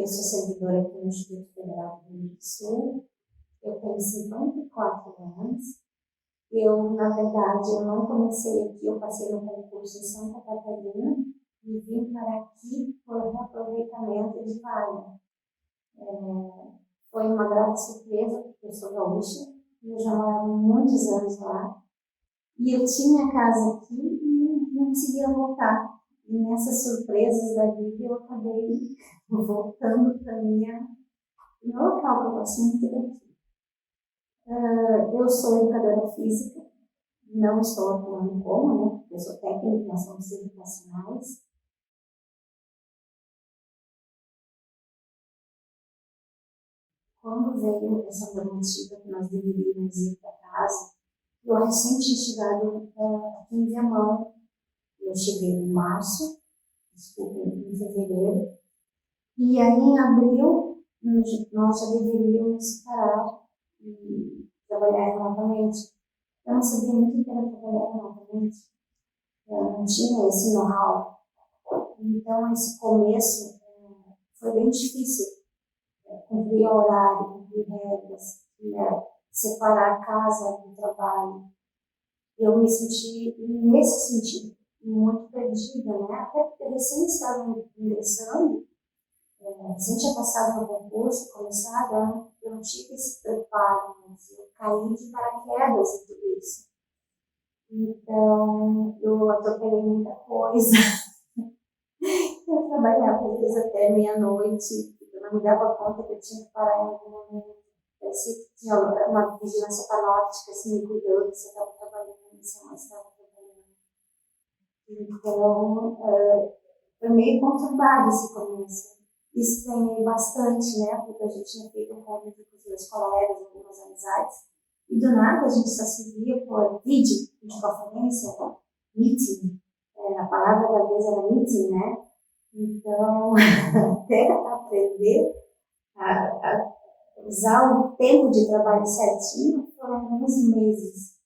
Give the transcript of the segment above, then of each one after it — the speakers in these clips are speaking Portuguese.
sou servidora aqui no Instituto Federal do Rio Grande do Sul. Eu tenho 54 anos. Na verdade, eu não comecei aqui, eu passei no concurso em Santa Catarina e vim para aqui por reaproveitamento de vaga. Foi uma grande surpresa, porque eu sou gaúcha e eu já morava muitos anos lá. E eu tinha casa aqui e não conseguia voltar. E nessas surpresas da vida, eu acabei voltando para meu local, que eu gosto muito daqui. Eu sou educadora física, não estou atuando como, né? Eu sou técnica em ações educacionais. Quando veio essa normativa que nós deveríamos ir para casa, eu recém tinha chegado aqui em Viamão. Eu cheguei em março, em fevereiro, e aí em abril nós já deveríamos parar e trabalhar remotamente. Eu não sabia muito que era trabalhar remotamente, eu não tinha esse know-how. Então esse começo foi bem difícil, cumprir horário, cumprir regras, separar a casa do trabalho. Eu me senti, nesse sentido, muito perdida, né? Até porque eu recém estava ingressando, recém tinha passado no concurso, começado, eu não tive esse preparo, mas eu caí de paraquedas em tudo isso. Então, eu atropelei muita coisa. Eu trabalhava às vezes até meia-noite, eu não me dava conta que eu tinha que parar em algum momento. Parecia que tinha uma vigilância panóptica, assim, me cuidando, se eu estava trabalhando, se eu não estava trabalhando. Então, foi meio conturbado esse começo. Estranhei bastante, né? Porque a gente tinha feito um convite com os meus colegas, algumas amizades, e do nada a gente só se via por vídeo, videoconferência, meeting. A palavra da vez era meeting, né? Então, até aprender a usar o tempo de trabalho certinho foram alguns meses.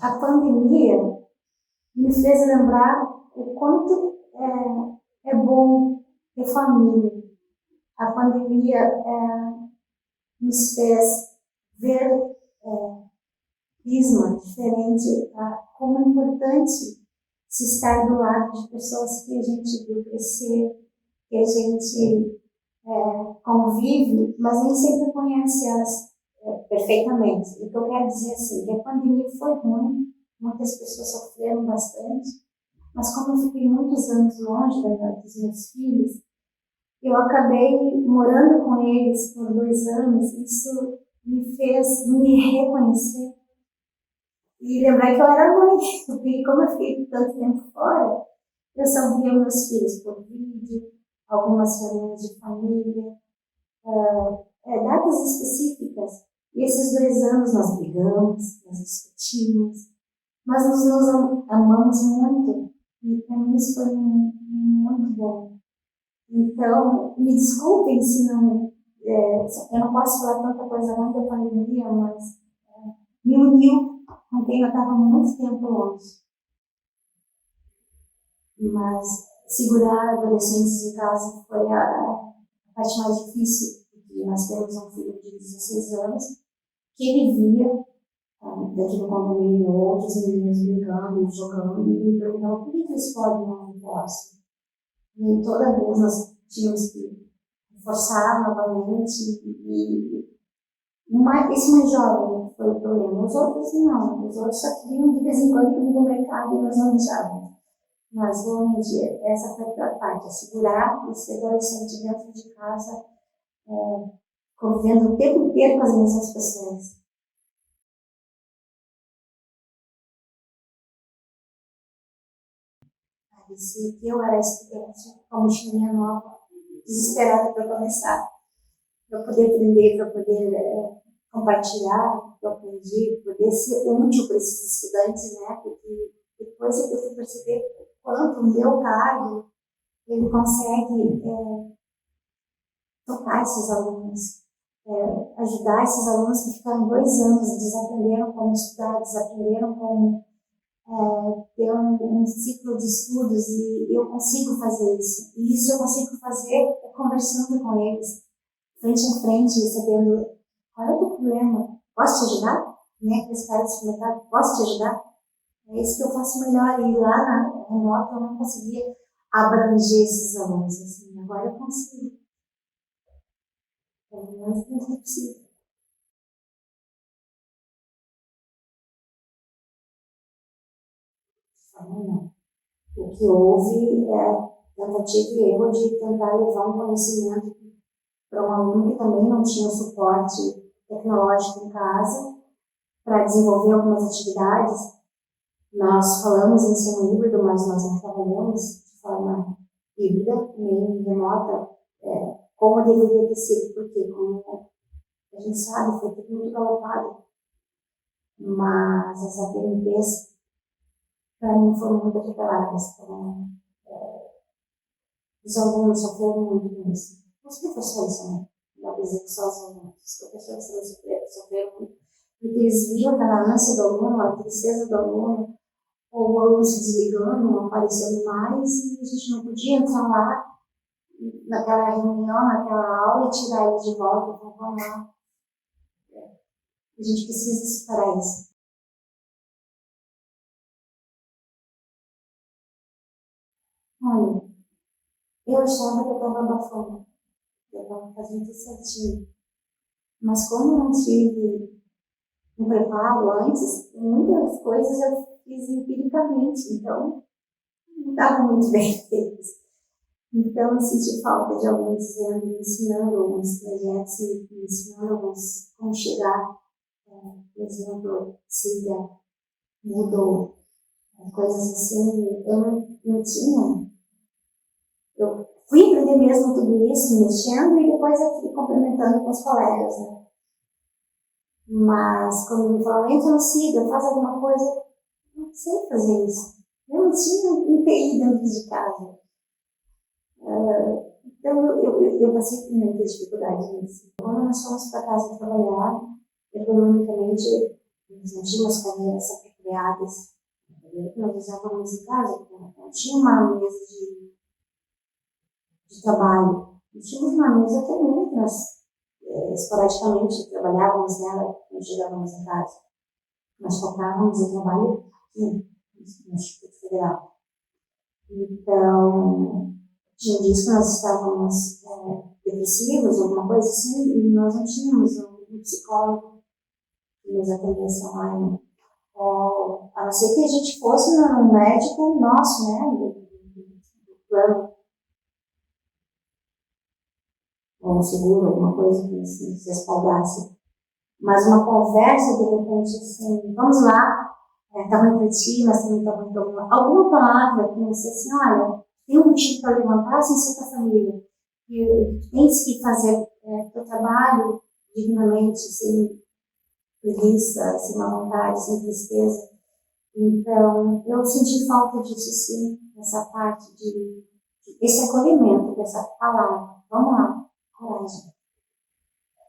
A pandemia me fez lembrar o quanto é bom ter família. A pandemia nos fez ver prisma diferente, como é importante se estar do lado de pessoas que a gente viu crescer, que a gente convive, mas nem sempre conhece elas perfeitamente. O que eu quero dizer assim, que a pandemia foi ruim, muitas pessoas sofreram bastante, mas como eu fiquei muitos anos longe dos meus filhos, eu acabei morando com eles por 2 anos, isso me fez me reconhecer e lembrar que eu era mãe, porque como eu fiquei tanto tempo fora, eu só via meus filhos por vídeo, algumas reuniões de família, datas específicas. E esses 2 anos nós brigamos, nós discutimos, mas nos amamos muito. E para mim isso foi muito bom. Então, me desculpem se não... eu não posso falar tanta coisa ruim da pandemia, mas me uniu com quem eu estava muito tempo longe. Mas segurar adolescentes em casa foi a parte mais difícil, porque nós temos um filho de 16 anos que ele via dentro do condomínio outros meninos brincando, jogando, e me perguntavam por que eles podem e eu não posso. E toda vez nós tínhamos que forçar novamente, esse mais jovem foi o problema. Os outros não, os outros só queriam de vez em quando ir no mercado e nós não deixávamos. Mas realmente essa foi a pior parte, segurar esse adolescente dentro de casa, convivendo o tempo inteiro com as mesmas pessoas. Parecia que eu era estudante, com a mochilinha nova, desesperada para começar, para poder aprender, para poder compartilhar o que eu aprendi, poder ser útil para esses estudantes, né? Porque depois eu fui perceber quanto o meu cargo ele consegue tocar esses alunos, ajudar esses alunos que ficaram 2 anos, desaprenderam como estudar, desaprenderam como ter um ciclo de estudos e eu consigo fazer isso. E isso eu consigo fazer conversando com eles, frente a frente, sabendo qual é o teu problema, posso te ajudar? Né? Aqueles caras do mercado, posso te ajudar? É isso que eu faço melhor. E lá na remota eu não conseguia abranger esses alunos. Assim. Agora eu consigo. É mais do que possível. Não. O que houve é tentativa e erro de tentar levar um conhecimento para um aluno que também não tinha suporte tecnológico em casa para desenvolver algumas atividades. Nós falamos em ensino híbrido, mas nós não trabalhamos de forma híbrida, nem remota, como deveria ter sido, porque, como a gente sabe, foi tudo muito galopado. Mas as APMPs, para mim, foram muito atropeladas. Então, os alunos sofreram muito com isso. Os professores também, não vou dizer que só os alunos. Os professores também sofreram muito, porque eles viam aquela ânsia do aluno, a tristeza do aluno, ou o aluno se desligando, não aparecendo mais, e a gente não podia entrar lá naquela reunião, naquela aula e tirar eles de volta. Então, vamos lá. A gente precisa separar isso. Olha, eu achava que eu estava abafando, que eu estava fazendo tudo certinho. Mas como eu não tive um preparo antes, muitas coisas eu fiz empiricamente, então não estava muito bem feito. Então eu senti falta de alguém dizendo, me ensinando alguns projetos, me ensinando alguns como chegar, por exemplo, siga, mudou, coisas assim. Eu não tinha. Eu fui aprender mesmo tudo isso, mexendo, e depois eu fui complementando com os colegas, né? Mas quando me falaram, entra no SIGA, faz alguma coisa, eu não sei fazer isso. Eu não tinha um TI dentro de casa. Então eu passei por muita dificuldade nisso. Quando nós fomos para casa trabalhar, economicamente, nós não tínhamos cadeiras apropriadas. Nós usávamos em casa, porque não tinha uma mesa de trabalho. Nós tínhamos uma mesa também, que nós esporadicamente trabalhávamos nela quando chegávamos em casa. Nós focávamos em trabalho aqui, no Instituto Federal. Então, tinha dias que nós estávamos depressivos, alguma coisa assim, e nós não tínhamos um psicólogo que nos atendesse online. A não ser que a gente fosse um médico nosso, né, do plano, ou um seguro, alguma coisa que se respaldasse. Mas uma conversa, de repente, assim, vamos lá, está ruim para ti, mas também está ruim para alguma palavra que você assim, olha, tem um motivo para levantar sem ser com a família. E tens que fazer teu trabalho dignamente, sem preguiça, sem má vontade, sem tristeza. Então, eu senti falta disso, sim, essa parte esse acolhimento, dessa palavra. Vamos lá, coragem.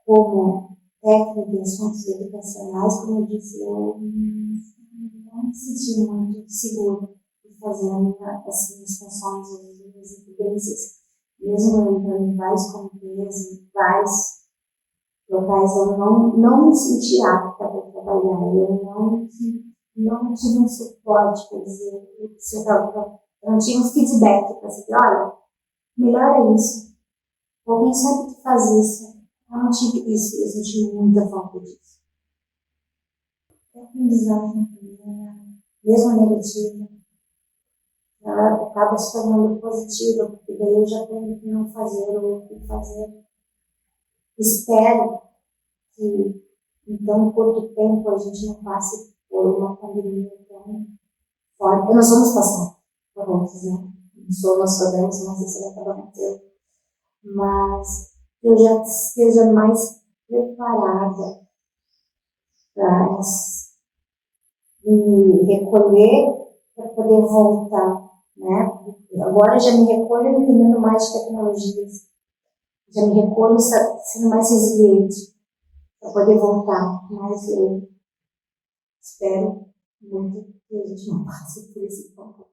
Como técnica em assuntos educacionais, como eu disse, eu não me senti muito segura de fazer as minhas funções, as minhas incumbências, mesmo eu entrando em vários comitês, em vários locais, eu não me senti apta para trabalhar, eu não tive um suporte, quer dizer, eu não tive um feedback para dizer, olha, melhora isso, alguém sabe que faz isso. Eu não tive isso, eu senti muita falta disso. É aprendizagem também, mesmo negativa, ela acaba se tornando positiva, porque daí eu já tenho que não fazer ou o que fazer. Espero que em tão curto tempo a gente não passe por uma pandemia tão forte. Nós vamos passar por outros, né? Nós sabemos, não sei se vai acabar acontecendo, mas eu já esteja mais preparada para me recolher para poder voltar, né? Agora já me recolho entendendo mais de tecnologias, já me recolho sendo mais resiliente para poder voltar mais leve. Espero muito que a gente não passe por esse ponto.